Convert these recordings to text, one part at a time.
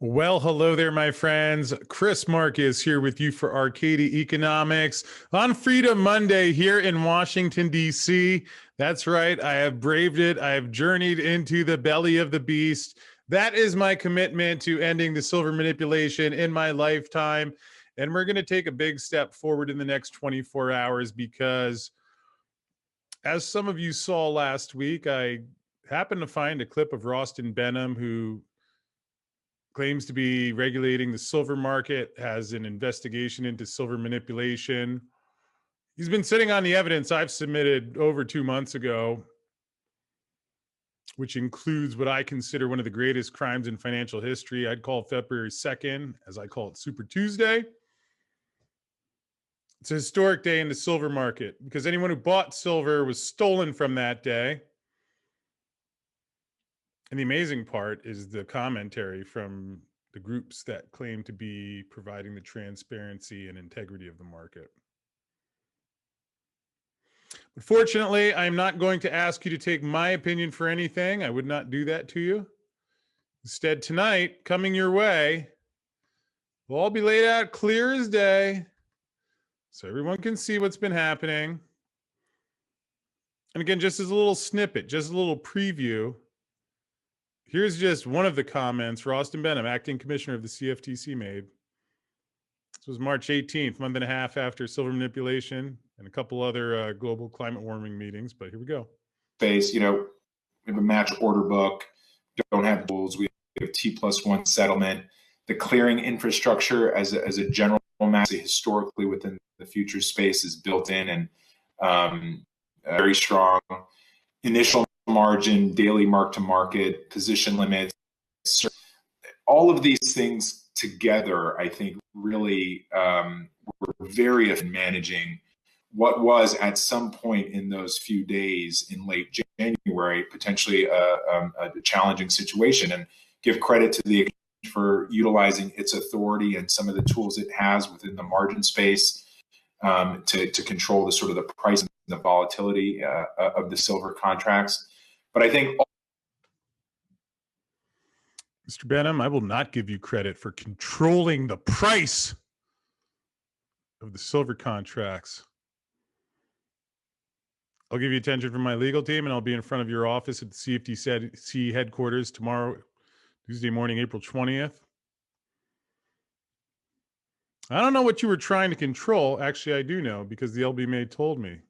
Well, hello there, my friends. Chris Marcus here with you for Arcadia Economics on Freedom Monday here in Washington, D.C. That's right. I have braved it. I have journeyed into the belly of the beast. That is my commitment to ending the silver manipulation in my lifetime. And we're going to take a big step forward in the next 24 hours because, as some of you saw last week, I happened to find a clip of Rostin Behnam, who claims to be regulating the silver market, has an investigation into silver manipulation. He's been sitting on the evidence I've submitted over 2 months ago, which includes what I consider one of the greatest crimes in financial history. I'd call February 2nd, as I call it, Super Tuesday. It's a historic day in the silver market because anyone who bought silver was stolen from that day. And the amazing part is the commentary from the groups that claim to be providing the transparency and integrity of the market. But fortunately, I'm not going to ask you to take my opinion for anything. I would not do that to you. Instead, tonight, coming your way, will all be laid out clear as day so everyone can see what's been happening. And again, just as a little snippet, just a little preview, here's just one of the comments Rostin Behnam, acting commissioner of the CFTC, made. This was March 18th, month and a half after silver manipulation and a couple other global climate warming meetings. But here we go. Space, we have a match order book, don't have rules. We have T+1 settlement. The clearing infrastructure as a general matter, historically within the future space, is built in and very strong. Initial margin, daily mark to market, position limits, all of these things together, I think, really were very effective in managing what was at some point in those few days in late January potentially a challenging situation. And give credit to the exchange for utilizing its authority and some of the tools it has within the margin space to control the sort of the price and the volatility of the silver contracts. But I think, Mr. Behnam, I will not give you credit for controlling the price of the silver contracts. I'll give you attention from my legal team, and I'll be in front of your office at the CFTC headquarters tomorrow, Tuesday morning, April 20th. I don't know what you were trying to control. Actually, I do know, because the LBMA told me.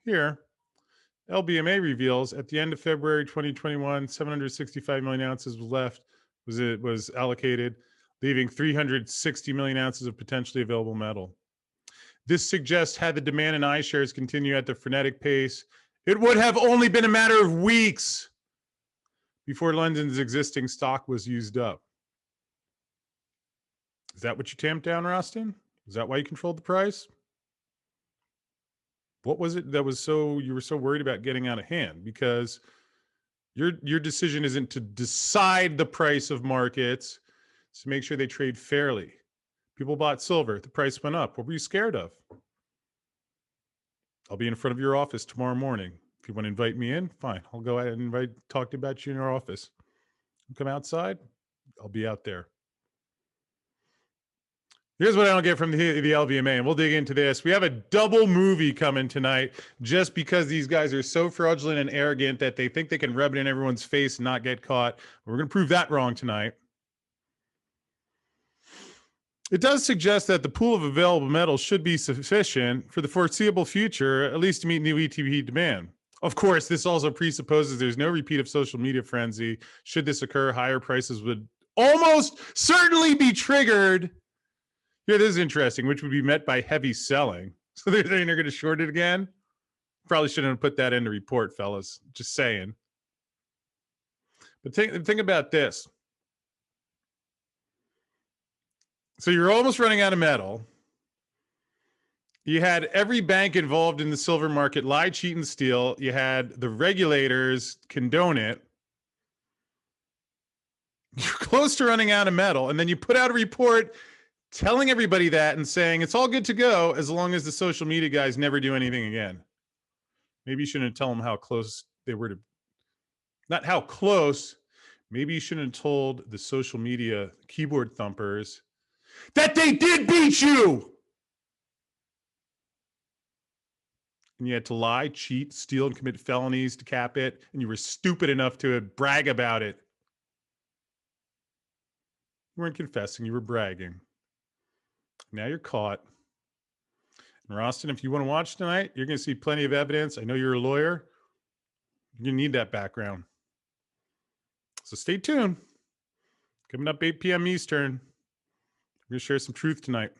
Here, LBMA reveals at the end of February 2021, 765 million ounces was allocated, leaving 360 million ounces of potentially available metal. This suggests, had the demand in iShares continue at the frenetic pace, it would have only been a matter of weeks before London's existing stock was used up. Is that what you tamped down, Rostin? Is that why you controlled the price? What was it that was you were so worried about getting out of hand? Because your decision isn't to decide the price of markets, it's to make sure they trade fairly. People bought silver, the price went up. What were you scared of? I'll be in front of your office tomorrow morning. If you want to invite me in, fine. I'll go ahead and talk about you in your office. You come outside, I'll be out there. Here's what I don't get from the LBMA, and we'll dig into this. We have a double movie coming tonight just because these guys are so fraudulent and arrogant that they think they can rub it in everyone's face and not get caught. We're going to prove that wrong tonight. It does suggest that the pool of available metal should be sufficient for the foreseeable future, at least to meet new ETP demand. Of course, this also presupposes there's no repeat of social media frenzy. Should this occur, higher prices would almost certainly be triggered. Here, this is interesting, which would be met by heavy selling. So they're saying they're going to short it again. Probably shouldn't have put that in the report, fellas. Just saying. But think about this. So you're almost running out of metal. You had every bank involved in the silver market lie, cheat, and steal. You had the regulators condone it. You're close to running out of metal. And then you put out a report telling everybody that and saying it's all good to go as long as the social media guys never do anything again. Maybe you shouldn't tell them how close they were to, not how close, Maybe you shouldn't have told the social media keyboard thumpers that they did beat you. And you had to lie, cheat, steal, and commit felonies to cap it. And you were stupid enough to brag about it. You weren't confessing, you were bragging. Now you're caught. And Rostin, if you want to watch tonight, you're going to see plenty of evidence. I know you're a lawyer. You're going to need that background. So stay tuned. Coming up 8 p.m. Eastern, we're going to share some truth tonight.